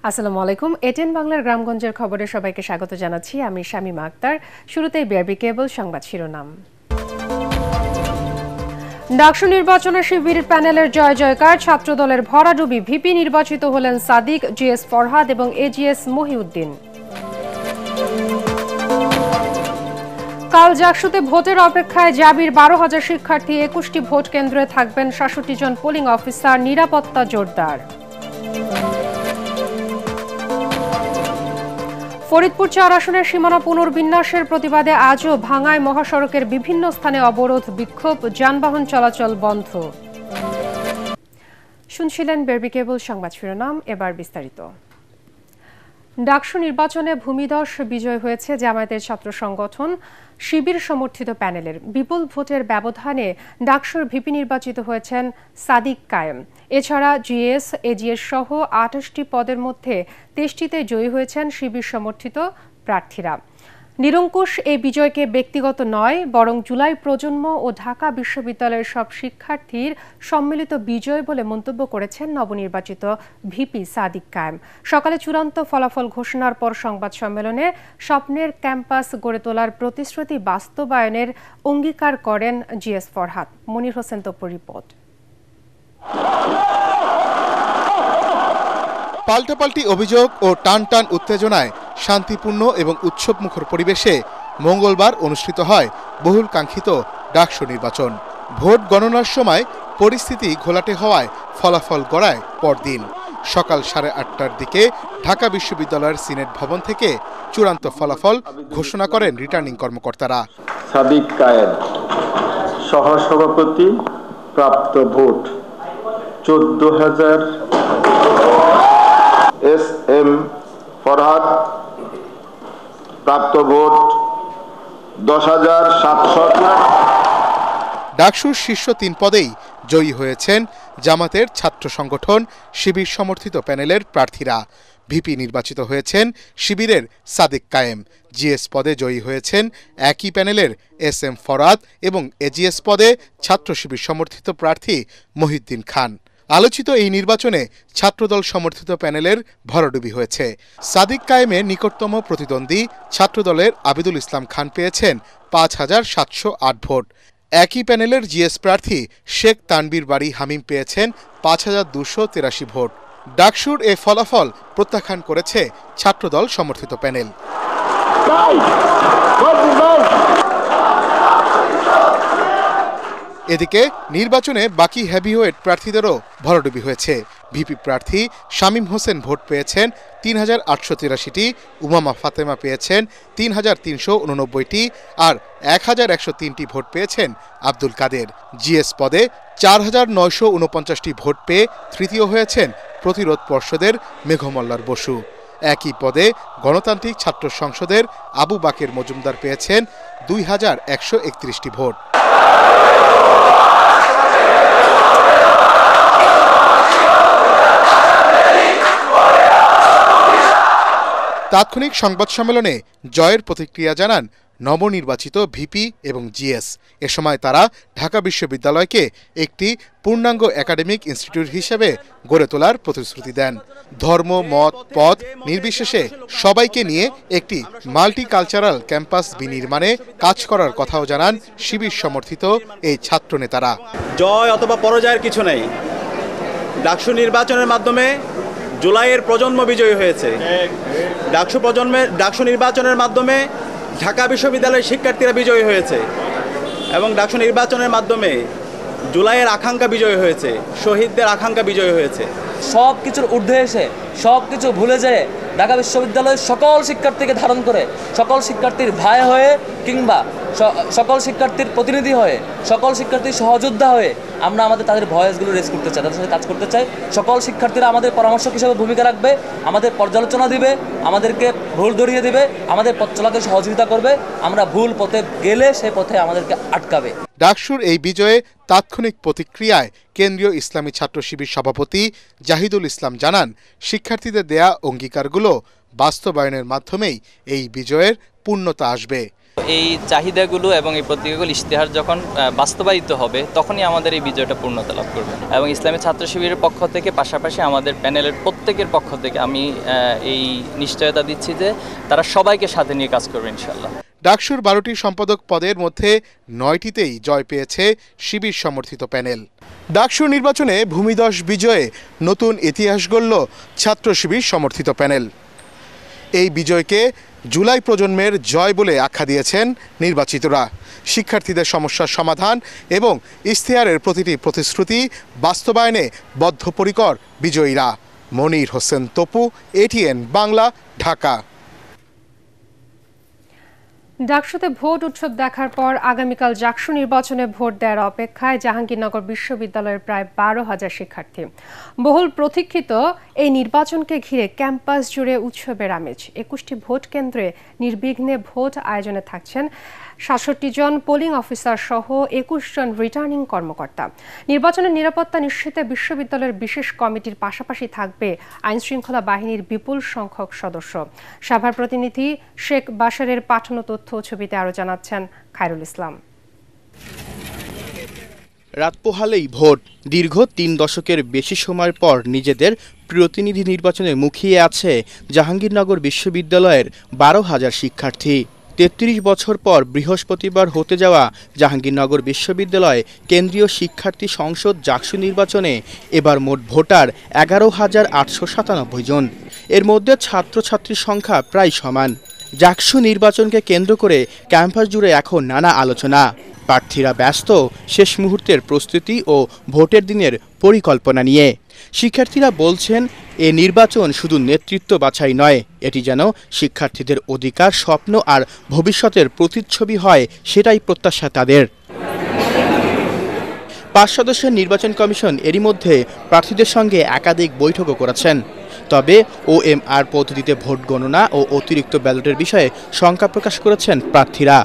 আসসালামু আলাইকুম। এটেন বাংলার গ্রামগঞ্জের খবরে সবাইকে স্বাগত জানাচ্ছি। আমি শামীমা আক্তার। শুরুতেই বিআরবি কেবল সংবাদ শিরোনাম। ডাকসু নির্বাচনে শিবির প্যানেলের জয় জয়কার, ছাত্রদলের ভরাডুবি। ভিপি নির্বাচিত হলেন সাদিক, জিএস ফরহাদ এবং এজিএস মহিউদ্দিন। কাল জাকসুতে ভোটের অপেক্ষায় জাবির 12,000 শিক্ষার্থী। 21টি ভোট কেন্দ্রে থাকবেন 67 জন পোলিং অফিসার। নিরাপত্তা জোরদার। ফরিদপুর 4 আসনের সীমানা পুনর্বিন্যাসের প্রতিবাদে আজও ভাঙ্গায় মহাসড়কের বিভিন্ন স্থানে অবরোধ, বিক্ষোভ, যানবাহন চলাচল বন্ধ। শুনছিলেন বিআরবি কেবল সংবাদ শিরোনাম, এবার বিস্তারিত। ডাকসু নির্বাচনে ভূমিধস বিজয় হয়েছে জামায়াতের ছাত্র সংগঠন শিবির সমর্থিত প্যানেলের। বিপুল ভোটের ব্যবধানে ডাকসুর ভিপি নির্বাচিত হয়েছেন সাদিক কায়েম। এছাড়া জিএস, এজিএস সহ 28টি পদের মধ্যে 23টিতে জয়ী হয়েছেন শিবির সমর্থিত প্রার্থীরা। নিরঙ্কুশ এই বিজয়কে ব্যক্তিগত নয়, বরং জুলাই প্রজন্ম ও ঢাকা বিশ্ববিদ্যালয়ের সব শিক্ষার্থীর সম্মিলিত বিজয় বলে মন্তব্য করেছেন নবনির্বাচিত ভিপি সাদিক কায়েম। সকালে চূড়ান্ত ফলাফল ঘোষণার পর সংবাদ সম্মেলনে স্বপ্নের ক্যাম্পাস গড়ে তোলার প্রতিশ্রুতি বাস্তবায়নের অঙ্গীকার করেন জিএস ফরহাদ। মনির হোসেন তপুর রিপোর্ট। পাল্টাপাল্টি অভিযোগ ও টান টান উত্তেজনায় শান্তিপূর্ণ এবং উৎসবমুখর পরিবেশে মঙ্গলবার অনুষ্ঠিত হয় বহুল কাঙ্ক্ষিত ডাকসু নির্বাচন। ভোট গণনার সময় পরিস্থিতি ঘোলাটে হওয়ায় ফলাফল গড়ায় পরদিন সকাল 8:30টার দিকে ঢাকা বিশ্ববিদ্যালয়ের সিনেট ভবন থেকে চূড়ান্ত ফলাফল ঘোষণা করেন রিটার্নিং কর্মকর্তারা। সাদিক কায়েম সহসভাপতি, প্রাপ্ত ভোট 14,000। এস এম ফরহাদ প্রাপ্ত ভোট 10,700। ডাকসুর শীর্ষ 3 পদেই জয়ী হয়েছেন জামাতের ছাত্র সংগঠন শিবির সমর্থিত প্যানেলের প্রার্থীরা। ভিপি নির্বাচিত হয়েছেন শিবিরের সাদিক কায়েম। জিএস পদে জয়ী হয়েছেন একই প্যানেলের এস এম ফরহাদ এবং এজিএস পদে ছাত্র শিবির সমর্থিত প্রার্থী মহিউদ্দিন খান। আলোচিত এই নির্বাচনে ছাত্রদল সমর্থিত প্যানেলের ভরাডুবি হয়েছে। সাদিক কায়েমের নিকটতম প্রতিদ্বন্দ্বী ছাত্রদলের আবিদুল ইসলাম খান পেয়েছেন 5,708 ভোট। একই প্যানেলের জিএস প্রার্থী শেখ তানবীর বাড়ি হামিম পেয়েছেন 5,283 ভোট। ডাকসুর এ ফলাফল প্রত্যাখ্যান করেছে ছাত্রদল সমর্থিত প্যানেল। এদিকে নির্বাচনে বাকি হেভিওয়েট প্রার্থীদেরও ভরাডুবি হয়েছে। ভিপি প্রার্থী শামীম হোসেন ভোট পেয়েছেন 3,883টি, উমামা ফাতেমা পেয়েছেন 3,389টি আর 1,103টি ভোট পেয়েছেন আব্দুল কাদের। জিএস পদে 4,949টি ভোট পেয়ে তৃতীয় হয়েছেন প্রতিরোধ পর্ষদের মেঘমল্লার বসু। একই পদে গণতান্ত্রিক ছাত্র সংসদের আবু বাকের মজুমদার পেয়েছেন 2,131টি ভোট। তাৎক্ষণিক সংবাদ সম্মেলনে জয়ের প্রতিক্রিয়া জানান নবনির্বাচিত ভিপি এবং জিএস। এ সময় তারা ঢাকা বিশ্ববিদ্যালয়কে একটি পূর্ণাঙ্গ একাডেমিক ইনস্টিটিউট হিসেবে গড়ে তোলার প্রতিশ্রুতি দেন। ধর্ম, মত, পদ নির্বিশেষে সবাইকে নিয়ে একটি মাল্টিকালচারাল ক্যাম্পাস বিনির্মাণে কাজ করার কথাও জানান শিবির সমর্থিত এই ছাত্র নেতারা। জয় অথবা পরাজয়ের কিছু নেই। ডাকসু নির্বাচনের মাধ্যমে জুলাইয়ের প্রজন্ম বিজয়ী হয়েছে। ডাকসু নির্বাচনের মাধ্যমে ঢাকা বিশ্ববিদ্যালয়ের শিক্ষার্থীরা বিজয়ী হয়েছে এবং ডাকসু নির্বাচনের মাধ্যমে জুলাইয়ের আকাঙ্ক্ষা বিজয়ী হয়েছে, শহীদদের আকাঙ্ক্ষা বিজয়ী হয়েছে। সব কিছুর ঊর্ধ্বে এসে সব কিছু ভুলে যেয়ে ঢাকা বিশ্ববিদ্যালয়ের সকল শিক্ষার্থীকে ধারণ করে, সকল শিক্ষার্থীর ভাই হয়ে কিংবা সকল শিক্ষার্থীর প্রতিনিধি হয়ে, সকল শিক্ষার্থীর সহযোদ্ধা হয়ে আমরা তাদের ভয়েসগুলো রেজ করতে চাই, তাদের সাথে কাজ করতে চাই। সকল শিক্ষার্থীরা আমাদের পরামর্শক হিসেবে ভূমিকা রাখবে, আমাদের পর্যালোচনা দিবে, আমাদেরকে ভুল ধরিয়ে দিবে, আমাদের পথ চলাকে সহযোগিতা করবে। আমরা ভুল পথে গেলে সে পথে আমাদেরকে আটকাবে। ডাকসুর এই বিজয়ে তাৎক্ষণিক প্রতিক্রিয়ায় কেন্দ্রীয় ইসলামী ছাত্র শিবির সভাপতি জাহিদুল ইসলাম জানান, শিক্ষার্থীদের দেয়া অঙ্গীকারগুলো বাস্তবায়নের মাধ্যমেই এই বিজয়ের পূর্ণতা আসবে। এই চাহিদাগুলো এবং এই প্রতিজ্ঞাগুলো ইশতেহার যখন বাস্তবায়িত হবে তখনই আমাদের এই বিজয়টা পূর্ণতা লাভ করবে। এবং ইসলামী ছাত্র শিবিরের পক্ষ থেকে পাশাপাশি আমাদের প্যানেলের প্রত্যেকের পক্ষ থেকে আমি এই নিশ্চয়তা দিচ্ছি যে তারা সবাইকে সাথে নিয়ে কাজ করবে ইনশাআল্লাহ। ডাকসুর 12টি সম্পাদক পদের মধ্যে 9টিতেই জয় পেয়েছে শিবির সমর্থিত প্যানেল। ডাকসু নির্বাচনে ভূমিধস বিজয়ে নতুন ইতিহাস গড়ল ছাত্র শিবির সমর্থিত প্যানেল। এই বিজয়কে জুলাই প্রজন্মের জয় বলে আখ্যা দিয়েছেন নির্বাচিতরা। শিক্ষার্থীদের সমস্যার সমাধান এবং ইশতেহারের প্রতিটি প্রতিশ্রুতি বাস্তবায়নে বদ্ধপরিকর বিজয়ীরা। মনির হোসেন তপু, ATN বাংলা, ঢাকা। ডাকসুতে ভোট উৎসব দেখার পর আগামীকাল ডাকসু নির্বাচনে ভোট দেওয়ার অপেক্ষায় জাহাঙ্গীরনগর বিশ্ববিদ্যালয়ের প্রায় 12,000 শিক্ষার্থী। বহুল প্রতীক্ষিত এই নির্বাচনকে ঘিরে ক্যাম্পাস জুড়ে উৎসবের আমেজ। 21টি ভোট কেন্দ্রে নির্বিঘ্নে ভোট আয়োজনে থাকছেন 67 জন পোলিং অফিসার সহ 21 জন রিটার্নিং কর্মকর্তা। নির্বাচনের নিরাপত্তা নিশ্চিতে বিশ্ববিদ্যালয়ের বিশেষ কমিটির পাশাপাশি থাকবে আইনশৃঙ্খলা বাহিনীর বিপুল সংখ্যক সদস্য। সভার প্রতিনিধি শেখ বাশারের পাঠানো তথ্য ছবিতে আরও জানাচ্ছেন খায়রুল ইসলাম। রাত পোহালেই ভোট। দীর্ঘ 3 দশকের বেশি সময়ের পর নিজেদের প্রতিনিধি নির্বাচনে মুখিয়ে আছে জাহাঙ্গীরনগর বিশ্ববিদ্যালয়ের 12,000 শিক্ষার্থী। 33 বছর পর বৃহস্পতিবার হতে যাওয়া জাহাঙ্গীরনগর বিশ্ববিদ্যালয় কেন্দ্রীয় শিক্ষার্থী সংসদ ডাকসু নির্বাচনে এবার মোট ভোটার 11,897 জন। এর মধ্যে ছাত্রছাত্রীর সংখ্যা প্রায় সমান। ডাকসু নির্বাচনকে কেন্দ্র করে ক্যাম্পাস জুড়ে এখন নানা আলোচনা। প্রার্থীরা ব্যস্ত শেষ মুহূর্তের প্রস্তুতি ও ভোটের দিনের পরিকল্পনা নিয়ে। শিক্ষার্থীরা বলছেন এ নির্বাচন শুধু নেতৃত্ব বাছাই নয়, এটি যেন শিক্ষার্থীদের অধিকার, স্বপ্ন আর ভবিষ্যতের প্রতিচ্ছবি হয়, সেটাই প্রত্যাশা তাদের। 5 সদস্যের নির্বাচন কমিশন এরই মধ্যে প্রার্থীদের সঙ্গে একাধিক বৈঠকও করেছেন। তবে OMR পদ্ধতিতে ভোট গণনা ও অতিরিক্ত ব্যালটের বিষয়ে শঙ্কা প্রকাশ করেছেন প্রার্থীরা।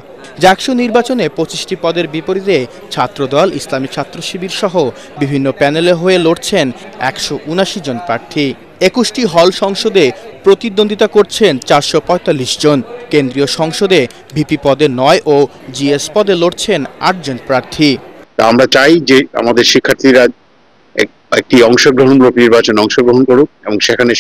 ডাকসু নির্বাচনে 25টি পদের বিপরীতে ছাত্রদল, ইসলামী ছাত্র শিবির সহ বিভিন্ন প্যানেলে হয়ে লড়ছেন 179 জন প্রার্থী। 21টি হল সংসদে প্রতিদ্বন্দ্বিতা করছেন 445 জন। কেন্দ্রীয় সংসদে ভিপি পদে 9 ও GS পদে লড়ছেন 8 জন প্রার্থী। আমরা চাই যে আমাদের শিক্ষার্থীরা একটি অংশগ্রহণমূলক নির্বাচনে অংশগ্রহণ করুক এবং সেখানে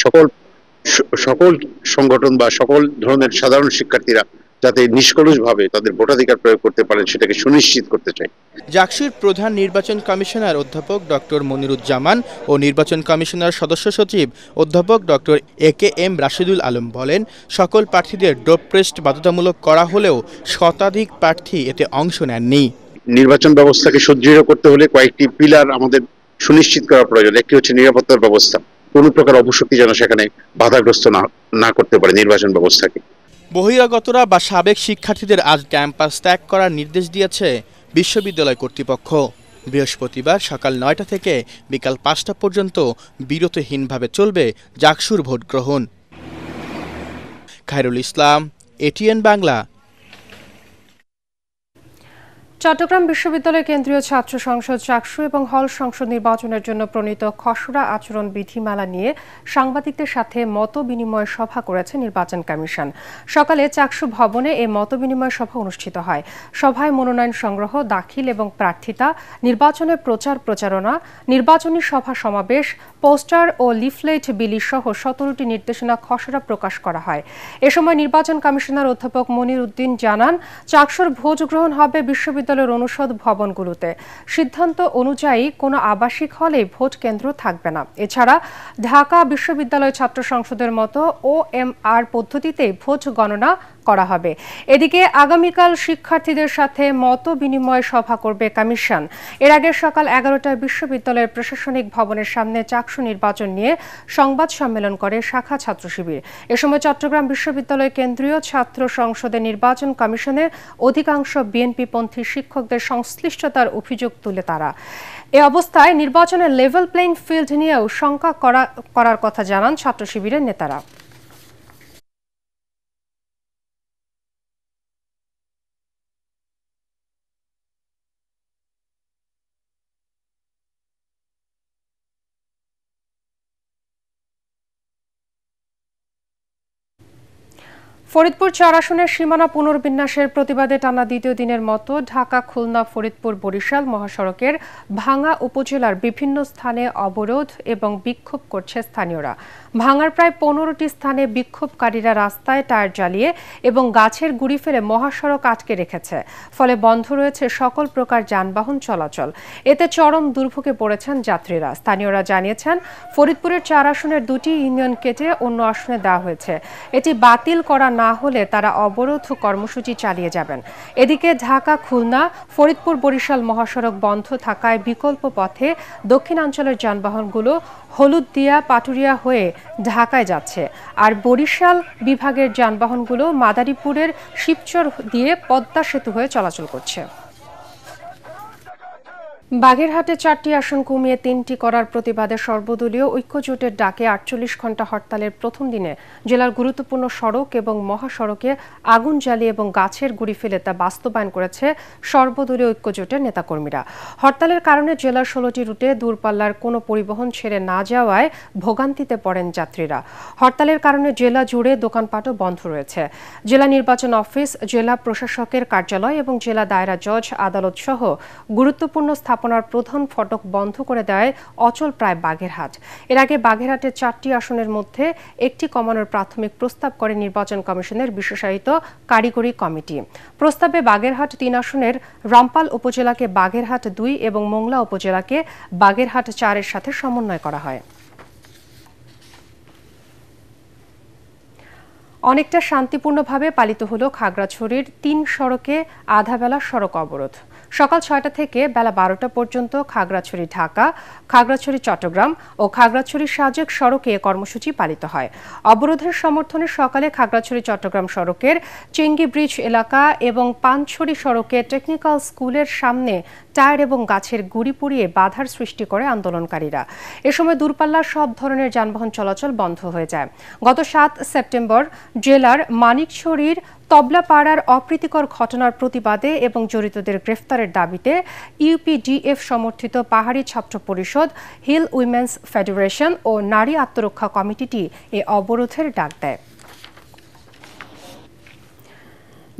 সকল সংগঠন বা সকল ধরনের সাধারণ শিক্ষার্থীরা যাতে নিষ্কলুষভাবে তাদের ভোটাধিকার প্রয়োগ করতে পারেন সেটাকে সুনিশ্চিত করতে চাই। ডাকসুর প্রধান নির্বাচন কমিশনার অধ্যাপক ডক্টর মনিরুজ্জামান ও নির্বাচন কমিশনার সদস্য সচিব অধ্যাপক ডক্টর AKM রাশিদুল আলম বলেন, সকল প্রার্থীদের ডোপ টেস্ট বাধ্যতামূলক করা হলেও শতাধিক প্রার্থী এতে অংশ নেননি। নির্বাচন ব্যবস্থাকে সুদৃঢ় করতে হলে কয়েকটি পিলার আমাদের সুনিশ্চিত করা প্রয়োজন। একটি হচ্ছে নিরাপত্তার ব্যবস্থা, কোনো প্রকার অপশক্তি যেন সেখানে বাধাগ্রস্ত না করতে পারে নির্বাচন ব্যবস্থাকে। বহিরাগতরা বা সাবেক শিক্ষার্থীদের আজ ক্যাম্পাস ত্যাগ করার নির্দেশ দিয়েছে বিশ্ববিদ্যালয় কর্তৃপক্ষ। বৃহস্পতিবার সকাল 9টা থেকে বিকাল 5টা পর্যন্ত বিরতিহীনভাবে চলবে ডাকসুর ভোট গ্রহণ। খায়রুল ইসলাম, ATN বাংলা। চট্টগ্রাম বিশ্ববিদ্যালয় কেন্দ্রীয় ছাত্র সংসদ ডাকসু এবং হল সংসদ নির্বাচনের জন্য প্রণীত খসড়া আচরণ বিধিমালা নিয়ে সাংবাদিকদের সাথে মত বিনিময় সভা করেছে নির্বাচন কমিশন। সকালে চাকসু ভবনে এই মত বিনিময় সভা অনুষ্ঠিত হয়। সভায় মনোনয়ন সংগ্রহ, দাখিল এবং প্রার্থিতা, নির্বাচনের প্রচার প্রচারণা, নির্বাচনী সভা সমাবেশ, পোস্টার ও লিফলেট বিলি সহ 17টি নির্দেশনা খসড়া প্রকাশ করা হয়। এ সময় নির্বাচন কমিশনার অধ্যাপক মনির উদ্দিন জানান, চাকসুর ভোট গ্রহণ হবে বিশ্ববিদ্যালয়ের অনুষদ ভবনগুলোতে। সিদ্ধান্ত অনুযায়ী কোনো আবাসিক হলে ভোট কেন্দ্র থাকবে না। এছাড়া ঢাকা বিশ্ববিদ্যালয় ছাত্র সংসদের মতো OMR পদ্ধতিতে ভোট গণনা করা হবে। এদিকে আগামীকাল শিক্ষার্থীদের সাথে মত বিনিময় সভা করবে কমিশন। এর আগে সকাল 11টায় বিশ্ববিদ্যালয়ের প্রশাসনিক ভবনের সামনে চাকসু নির্বাচন নিয়ে সংবাদ সম্মেলন করে শাখা ছাত্র শিবির। এ সময় চট্টগ্রাম বিশ্ববিদ্যালয় কেন্দ্রীয় ছাত্র সংসদের নির্বাচন কমিশনের অধিকাংশ বিএনপিপন্থী শিক্ষকদের সংশ্লিষ্টতার অভিযোগ তুলে তারা। এ অবস্থায় নির্বাচনের লেভেল প্লেইং ফিল্ড নিয়েও শঙ্কা করার কথা জানান ছাত্র শিবিরের নেতারা। ফরিদপুর ৪ আসনের সীমানা পুনর্বিন্যাসের প্রতিবাদে টানা দ্বিতীয় দিনের মতো ঢাকা, খুলনা, ফরিদপুর, বরিশাল মহাসড়কের ভাঙ্গা উপজেলার বিভিন্ন স্থানে অবরোধ এবং বিক্ষোভ করছে স্থানীয়রা। ভাঙ্গার প্রায় ১৫টি স্থানে বিক্ষোভকারীরা রাস্তায় টায়ার জ্বালিয়ে এবং গাছের গুঁড়ি ফেলে মহাসড়ক আটকে রেখেছে। ফলে বন্ধ রয়েছে সকল প্রকার যানবাহন চলাচল। এতে চরম দুর্ভোগে পড়েছেন যাত্রীরা। স্থানীয়রা জানিয়েছেন, ফরিদপুরের ৪ আসনের ২টি ইউনিয়ন কেটে অন্য আসনে দেওয়া হয়েছে। এটি বাতিল করা না হলে তারা অবরোধ কর্মসূচি চালিয়ে যাবেন। এদিকে ঢাকা, খুলনা, ফরিদপুর, বরিশাল মহাসড়ক বন্ধ থাকায় বিকল্প পথে দক্ষিণাঞ্চলের যানবাহনগুলো হলুদিয়া, পাটুরিয়া হয়ে ঢাকায় যাচ্ছে। আর বরিশাল বিভাগের যানবাহনগুলো মাদারীপুরের শিবচর দিয়ে পদ্মা সেতু হয়ে চলাচল করছে। বাগেরহাটে ৪টি আসন কমিয়ে ৩টি করার প্রতিবাদে সর্বদলীয় ঐক্যজোটের ডাকে ৪৮ ঘণ্টা হরতালের প্রথম দিনে জেলার গুরুত্বপূর্ণ সড়ক এবং মহাসড়কে আগুন জ্বালিয়ে এবং গাছের গুঁড়ি ফেলে তা বাস্তবায়ন করেছে সর্বদলীয় ঐক্যজোটের নেতাকর্মীরা। হরতালের কারণে জেলার ১৬টি রুটে দূরপাল্লার কোনো পরিবহন ছেড়ে না যাওয়ায় ভোগান্তিতে পড়েন যাত্রীরা। হরতালের কারণে জেলা জুড়ে দোকানপাটও বন্ধ রয়েছে। জেলা নির্বাচন অফিস, জেলা প্রশাসকের কার্যালয় এবং জেলা দায়রা জজ আদালত সহ গুরুত্বপূর্ণ স্থাপনার প্রধান ফটক বন্ধ করে দেয় অচল প্রায় বাগেরহাট। এর আগে বাগেরহাটের ৪টি আসনের মধ্যে একটি কমানোর প্রাথমিক প্রস্তাব করে নির্বাচন কমিশনের বিশেষায়িত কারিগরি কমিটি। প্রস্তাবে বাগেরহাট ৩ আসনের রামপাল উপজেলাকে বাগেরহাট ২ এবং মোংলা উপজেলাকে বাগেরহাট ৪-এর সাথে সমন্বয় করা হয়। অনেকটা শান্তিপূর্ণভাবে পালিত হলো খাগড়াছড়ির ৩ সড়কে আধাবেলা সড়ক অবরোধ। সকাল ৬টা থেকে বেলা ১২টা পর্যন্ত খাগড়াছড়ি ঢাকা, খাগড়াছড়ি চট্টগ্রাম ও খাগড়াছড়ি সাজেক সড়কে কর্মসূচি পালিত হয়। অবরোধের সমর্থনে সকালে খাগড়াছড়ি চট্টগ্রাম সড়কের চেঙ্গি ব্রিজ এলাকা এবং পানছড়ি সড়কে টেকনিক্যাল স্কুলের সামনে টায়ার এবং গাছের গুঁড়ি পুড়িয়ে বাধার সৃষ্টি করে আন্দোলনকারীরা। এ সময় দূরপাল্লার সব ধরনের যানবাহন চলাচল বন্ধ হয়ে যায়। গত ৭ সেপ্টেম্বর জেলার মানিকছড়ির তবলাপাড়ার অপ্রীতিকর ঘটনার প্রতিবাদে এবং জড়িতদের গ্রেফতারের দাবিতে ইউপিডিএফ সমর্থিত পাহাড়ি ছাত্র পরিষদ, হিল উইমেন্স ফেডারেশন ও নারী আত্মরক্ষা কমিটিটি এ অবরোধের ডাক দেয়।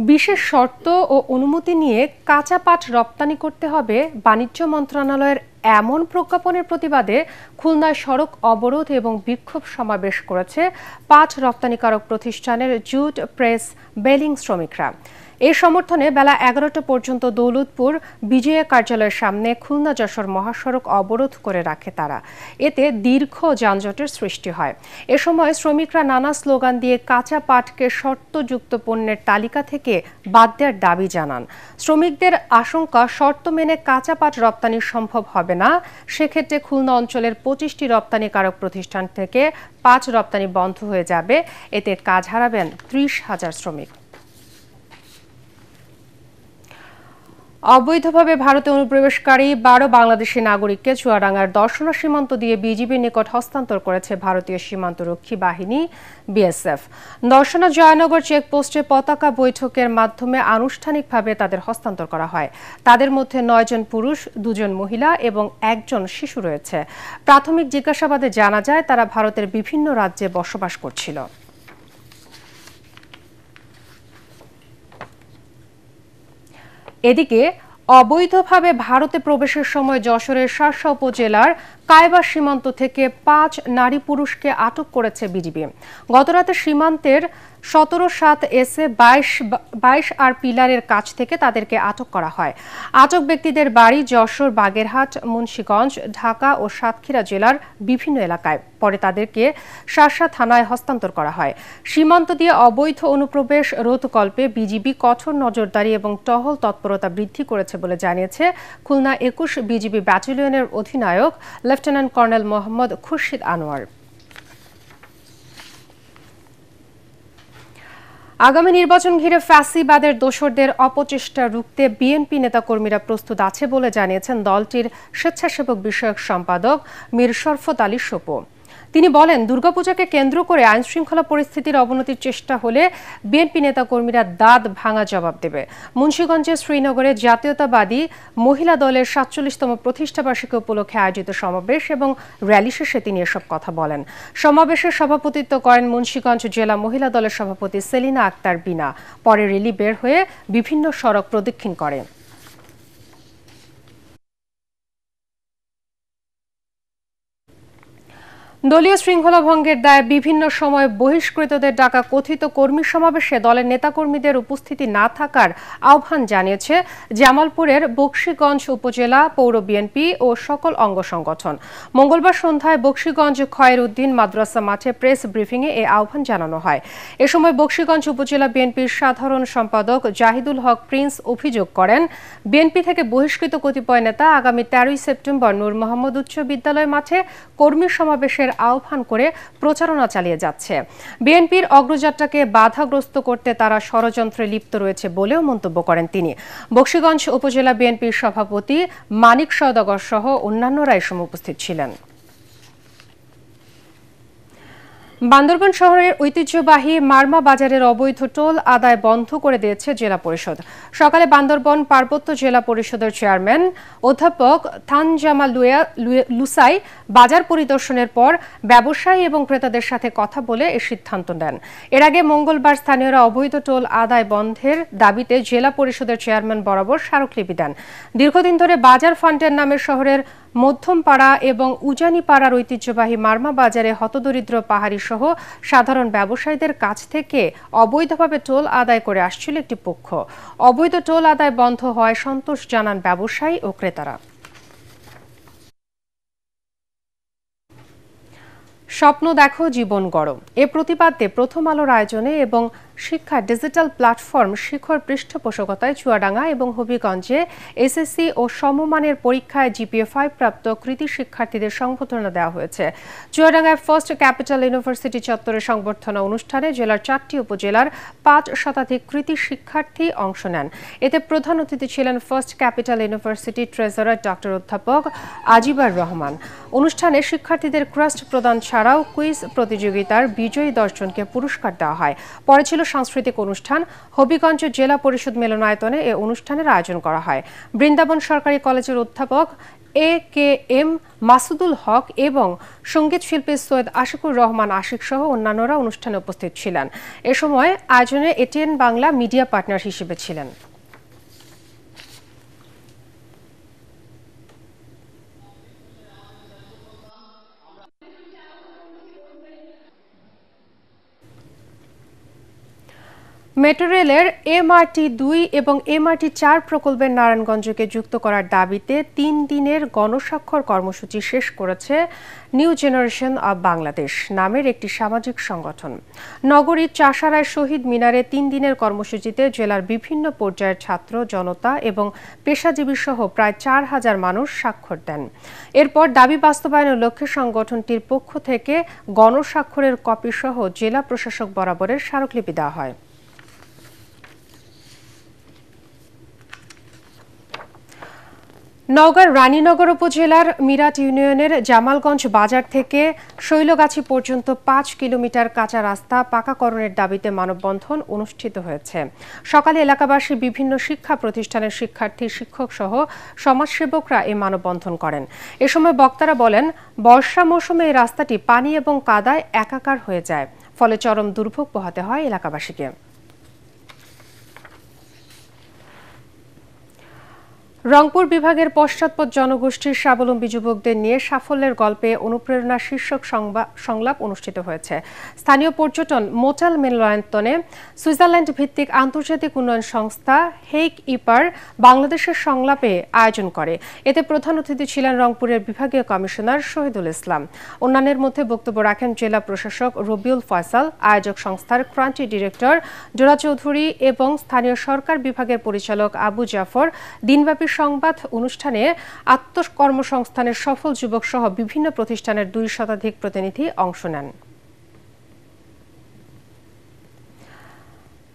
বিশেষ শর্ত ও অনুমতি নিয়ে কাঁচা পাট রপ্তানি করতে হবে বাণিজ্য মন্ত্রণালয়ের এমন প্রজ্ঞাপনের প্রতিবাদে খুলনায় সড়ক অবরোধ এবং বিক্ষোভ সমাবেশ করেছে পাট রপ্তানিকারক প্রতিষ্ঠানের জুট প্রেস বেলিং শ্রমিকরা। এই সমর্থনে বেলা ১১টা পর্যন্ত দৌলতপুর বিজেএ কার্যালয়ের সামনে খুলনা যশোর মহাসড়ক অবরোধ করে রাখে তারা। এতে দীর্ঘ যানজটের সৃষ্টি হয়। এ সময় শ্রমিকরা নানা স্লোগান দিয়ে কাঁচা পাটকে শর্তযুক্ত পণ্যের তালিকা থেকে বাদ দেওয়ার দাবি জানান। শ্রমিকদের আশঙ্কা, শর্ত মেনে কাঁচা পাট রপ্তানি সম্ভব হবে না। সেক্ষেত্রে খুলনা অঞ্চলের ২৫টি রপ্তানিকারক প্রতিষ্ঠান থেকে পাট রপ্তানি বন্ধ হয়ে যাবে। এতে কাজ হারাবেন ৩০,০০০ শ্রমিক। অবৈধভাবে ভারতে অনুপ্রবেশকারী ১২ বাংলাদেশি নাগরিককে চুয়াডাঙ্গার দর্শনা সীমান্ত দিয়ে বিজিবির নিকট হস্তান্তর করেছে ভারতীয় সীমান্তরক্ষী বাহিনী বিএসএফ। দর্শনা জয়নগর চেকপোস্টে পতাকা বৈঠকের মাধ্যমে আনুষ্ঠানিকভাবে তাদের হস্তান্তর করা হয়। তাদের মধ্যে ৯ জন পুরুষ, ২ জন মহিলা এবং ১ জন শিশু রয়েছে। প্রাথমিক জিজ্ঞাসাবাদে জানা যায় তারা ভারতের বিভিন্ন রাজ্যে বসবাস করছিল। এদিকে অবৈধভাবে ভারতে প্রবেশের সময় যশোরের শার্শা উপজেলার কায়বা সীমান্ত থেকে ৫ নারী পুরুষকে আটক করেছে বিজিবি। গতরাতে সীমান্তের ১৭-৭ এসে ২২ আর পিলারের কাছ থেকে তাদেরকে আটক করা হয়। আটক ব্যক্তিদের বাড়ি যশোর, বাগেরহাট, মুন্সিগঞ্জ, ঢাকা ও সাতক্ষীরা জেলার বিভিন্ন এলাকায়। পরে তাদেরকে শার্শা থানায় হস্তান্তর করা হয়। সীমান্ত দিয়ে অবৈধ অনুপ্রবেশ রোধকল্পে বিজিবি কঠোর নজরদারি এবং টহল তৎপরতা বৃদ্ধি করেছে বলে জানিয়েছে খুলনা ২১ বিজিবি ব্যাটালিয়নের অধিনায়ক লেফটেন্যান্ট কর্নেল মোহাম্মদ খুরশিদ আনোয়ার। আগামী নির্বাচন ঘিরে ফ্যাসিবাদের দোসরদের অপচেষ্টা রুখতে বিএনপি নেতাকর্মীরা প্রস্তুত আছে বলে জানিয়েছেন দলটির স্বেচ্ছাসেবক বিষয়ক সম্পাদক মীর শরফত আলী সপু। তিনি বলেন, দুর্গাপূজাকে কেন্দ্র করে আইনশৃঙ্খলা পরিস্থিতির অবনতির চেষ্টা হলে বিএনপি নেতাকর্মীরা দাঁত ভাঙা জবাব দেবে। মুন্সিগঞ্জের শ্রীনগরে জাতীয়তাবাদী মহিলা দলের ৪৭তম প্রতিষ্ঠাবার্ষিকী উপলক্ষে আয়োজিত সমাবেশ এবং র্যালি শেষে তিনি এসব কথা বলেন। সমাবেশে সভাপতিত্ব করেন মুন্সিগঞ্জ জেলা মহিলা দলের সভাপতি সেলিনা আক্তার বিনা। পরে র্যালি বের হয়ে বিভিন্ন সড়ক প্রদক্ষিণ করে। দলীয় শৃঙ্খলা ভঙ্গের দায়ে বিভিন্ন সময় বহিষ্কৃতদের ডাকা কথিত কর্মী সমাবেশে দলের নেতাকর্মীদের উপস্থিতি না থাকার আহ্বান জানিয়েছে জামালপুরের বকশীগঞ্জ উপজেলা পৌর বিএনপি ও সকল অঙ্গ সংগঠন। মঙ্গলবার সন্ধ্যায় বকশীগঞ্জ খয়েরউদ্দিন মাদ্রাসা মাঠে প্রেস ব্রিফিংয়ে এই আহ্বান জানানো হয়। এ সময় বকশীগঞ্জ উপজেলা বিএনপির সাধারণ সম্পাদক জাহিদুল হক প্রিন্স অভিযোগ করেন, বিএনপি থেকে বহিষ্কৃত কতিপয় নেতা আগামী ১৩ই সেপ্টেম্বর নূর মোহাম্মদ উচ্চ বিদ্যালয় মাঠে কর্মী সমাবেশের আহ্বান করে প্রচারণা চালিয়ে যাচ্ছে। বিএনপির অগ্রযাত্রাকে বাধাগ্রস্ত করতে তারা ষড়যন্ত্রে লিপ্ত রয়েছে বলেও মন্তব্য করেন তিনি। বকশীগঞ্জ উপজেলা বিএনপির সভাপতি মানিক সওদাগর সহ অন্যান্যরা এ সময় উপস্থিত ছিলেন। বান্দরবান শহরের ঐতিহ্যবাহী মারমা বাজারের অবৈধ টোল আদায় বন্ধ করে দিয়েছে জেলা পরিষদ। সকালে বান্দরবান পার্বত্য জেলা পরিষদের চেয়ারম্যান অধ্যাপক থানজামাল লুসাই বাজার পরিদর্শনের পর ব্যবসায়ী এবং ক্রেতাদের সাথে কথা বলে এ সিদ্ধান্ত নেন। এর আগে মঙ্গলবার স্থানীয়রা অবৈধ টোল আদায় বন্ধের দাবিতে জেলা পরিষদের চেয়ারম্যান বরাবর স্মারকলিপি দেন। দীর্ঘদিন ধরে বাজার ফান্টের নামে শহরের মধ্যমপাড়া এবং উজানিপাড়ার ঐতিহ্যবাহী মারমা বাজারে হতদরিদ্র পাহাড়ি সহ সাধারণ ব্যবসায়ীদের কাছ থেকে অবৈধভাবে টোল আদায় করে আসছিল একটি পক্ষ। অবৈধ টোল আদায় বন্ধ হওয়ায় সন্তোষ জানান ব্যবসায়ী ও ক্রেতারা। স্বপ্ন দেখো, জীবন গড়ো এ প্রতিপাদ্যে প্রথম আলোর আয়োজনে এবং শিক্ষা ডিজিটাল প্ল্যাটফর্ম শিখর পৃষ্ঠপোষকতায় চুয়াডাঙ্গা এবং হবিগঞ্জে এসএসসি ও সমমানের পরীক্ষায় জিপিএ 5 প্রাপ্ত কৃতি শিক্ষার্থীদের সংবর্ধনা দেওয়া হয়েছে। চুয়াডাঙ্গায় ফার্স্ট ক্যাপিটাল ইউনিভার্সিটি চত্বরে সংবর্ধনা অনুষ্ঠানে জেলার 4টি উপজেলার 5 শতাধিক কৃতি শিক্ষার্থী অংশ নেন। এতে প্রধান অতিথি ছিলেন first capital university treasurer doctor অধ্যাপক আজিবার রহমান। অনুষ্ঠানে শিক্ষার্থীদের ক্রাস্ট প্রদান ছাড়াও কুইজ প্রতিযোগিতার বিজয়ী 10 জনকে পুরস্কার দেওয়া হয়। পরে ছিল সাংস্কৃতিক অনুষ্ঠান। হবিগঞ্জ জেলা পরিষদ মিলনায়তনে এ অনুষ্ঠানের আয়োজন করা হয়। বৃন্দাবন সরকারি কলেজের অধ্যাপক AKM মাসুদুল হক এবং সঙ্গীত শিল্পী সৈয়দ আশিকুর রহমান আশিক সহ অন্যান্যরা অনুষ্ঠানে উপস্থিত ছিলেন। এ সময় আয়োজনে এটিএন বাংলা মিডিয়া পার্টনার হিসেবে ছিলেন। মেট্রো রেলের MRT-2 এবং MRT-4 প্রকল্পের নারায়ণগঞ্জকে যুক্ত করার দাবিতে 3 দিনের গণস্বাক্ষর কর্মসূচি শেষ করেছে নিউ জেনারেশন অব বাংলাদেশ নামের একটি সামাজিক সংগঠন। নগরীর চাষারায় শহীদ মিনারে 3 দিনের কর্মসূচিতে জেলার বিভিন্ন পর্যায়ের ছাত্র জনতা এবং পেশাজীবী সহ প্রায় 4000 মানুষ স্বাক্ষর দেন। এরপর দাবি বাস্তবায়নের লক্ষ্যে সংগঠনটির পক্ষ থেকে গণস্বাক্ষরের কপি সহ জেলা প্রশাসক বরাবরের স্মারকলিপি দেওয়া হয়। নওগাঁর রানীনগর উপজেলার মিরাট ইউনিয়নের জামালগঞ্জ বাজার থেকে শৈলগাছি পর্যন্ত 5 কিলোমিটার কাঁচা রাস্তা পাকাকরণের দাবিতে মানববন্ধন অনুষ্ঠিত হয়েছে। সকালে এলাকাবাসী বিভিন্ন শিক্ষা প্রতিষ্ঠানের শিক্ষার্থী, শিক্ষক সহ সমাজসেবকরা এই মানববন্ধন করেন। এ সময় বক্তারা বলেন, বর্ষা মৌসুমে এই রাস্তাটি পানি এবং কাদায় একাকার হয়ে যায়, ফলে চরম দুর্ভোগ পোহাতে হয় এলাকাবাসীকে। রংপুর বিভাগের পশ্চাৎপদ জনগোষ্ঠীর স্বাবলম্বী যুবকদের নিয়ে সাফল্যের গল্পে অনুপ্রেরণা শীর্ষক সংলাপ অনুষ্ঠিত হয়েছে। স্থানীয় পর্যটন মোটেল মিলনায়তনে সুইজারল্যান্ড ভিত্তিক আন্তর্জাতিক উন্নয়ন সংস্থা হেইক ইপার বাংলাদেশের সংলাপে আয়োজন করে। এতে প্রধান অতিথি ছিলেন রংপুরের বিভাগীয় কমিশনার শহীদুল ইসলাম। অন্যান্যের মধ্যে বক্তব্য রাখেন জেলা প্রশাসক রবিউল ফয়সাল, আয়োজক সংস্থার ক্রান্তি ডিরেক্টর জোড়া চৌধুরী এবং স্থানীয় সরকার বিভাগের পরিচালক আবু জাফর। দিনব্যাপী সংবাদ অনুষ্ঠানে আত্মকর্মসংস্থানের সফল যুবক সহ বিভিন্ন প্রতিষ্ঠানের 2 শতাধিক প্রতিনিধি অংশ নেন।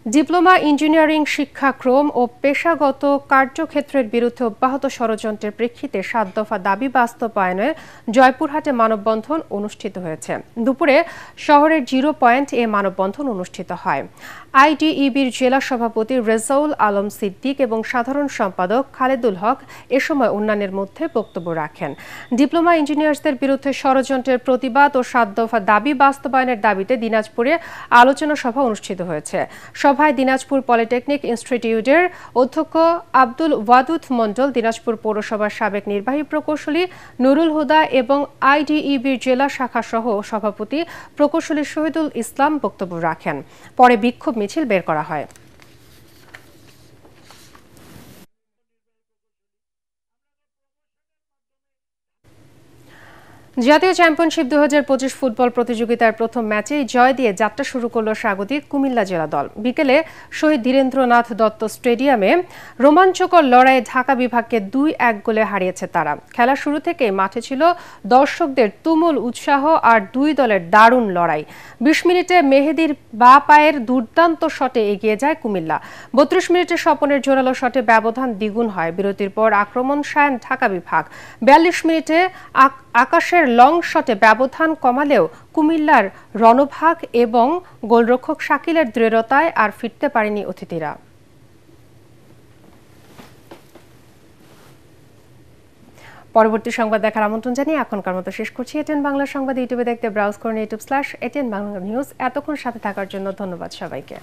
ডিপ্লোমা ইঞ্জিনিয়ারিং শিক্ষাক্রম ও পেশাগত কার্যক্ষেত্রের বিরুদ্ধে অব্যাহত ষড়যন্ত্রের প্রেক্ষিতে ৭ দফা দাবি বাস্তবায়নে জয়পুরহাটে মানববন্ধন অনুষ্ঠিত হয়েছে। দুপুরে শহরের 0 পয়েন্ট এ মানববন্ধন অনুষ্ঠিত হয়। আইডিইবির জেলা সভাপতি রেজাউল আলম সিদ্দিক এবং সাধারণ সম্পাদক খালেদুল হক এ সময় অন্যান্যের মধ্যে বক্তব্য রাখেন। ডিপ্লোমা ইঞ্জিনিয়ার্সদের বিরুদ্ধে ষড়যন্ত্রের প্রতিবাদ ও ৭ দফা দাবি বাস্তবায়নের দাবিতে দিনাজপুরে আলোচনা সভা অনুষ্ঠিত হয়েছে। সভায় দিনাজপুর পলিটেকনিক ইনস্টিটিউটের অধ্যক্ষ আব্দুল ওয়াদুদ মণ্ডল, দিনাজপুর পৌরসভার সাবেক নির্বাহী প্রকৌশলী নুরুল হুদা এবং আইডিইবির জেলা শাখা সহ সভাপতি প্রকৌশলী শহীদুল ইসলাম বক্তব্য রাখেন। পরে বিক্ষোভ মিছিল বের করা হয়। জাতীয় চ্যাম্পিয়নশিপ 2025 ফুটবল প্রতিযোগিতার প্রথম ম্যাচে জয় দিয়ে যাত্রা শুরু করল স্বাগতিক কুমিল্লা জেলা দল। বিকেলে শহীদ ধীরেন্দ্রনাথ দত্ত স্টেডিয়ামে রোমাঞ্চকর লড়াইয়ে ঢাকা বিভাগকে 2-1 গোলে হারিয়েছে তারা। খেলা শুরু থেকেই মাঠে ছিল দর্শকদের তুমুল উৎসাহ আর দুই দলের দারুণ লড়াই। 20 মিনিটে মেহেদীর বাঁ পায়ের দুর্দান্ত শটে এগিয়ে যায় কুমিল্লা। 32 মিনিটে স্বপনের জোরালো শটে ব্যবধান দ্বিগুণ হয়। বিরতির পর আক্রমণ সায়ন ঢাকা বিভাগ। 42 মিনিটে আকাশের লং শটে ব্যবধান কমালেও কুমিল্লার রণভাগ এবং গোলরক্ষক শাকিলের দৃঢ়তায় আর ফিরতে পারেনি অতিথিরা। পরবর্তী সংবাদ দেখার আমন্ত্রণ জানিয়ে এখনকার মতো শেষ করছি। এটিএন বাংলা সংবাদ ইউটিউবে দেখতে ব্রাউজ করুন youtube/ATN বাংলা নিউজ। এতক্ষণ সাথে থাকার জন্য ধন্যবাদ সবাইকে।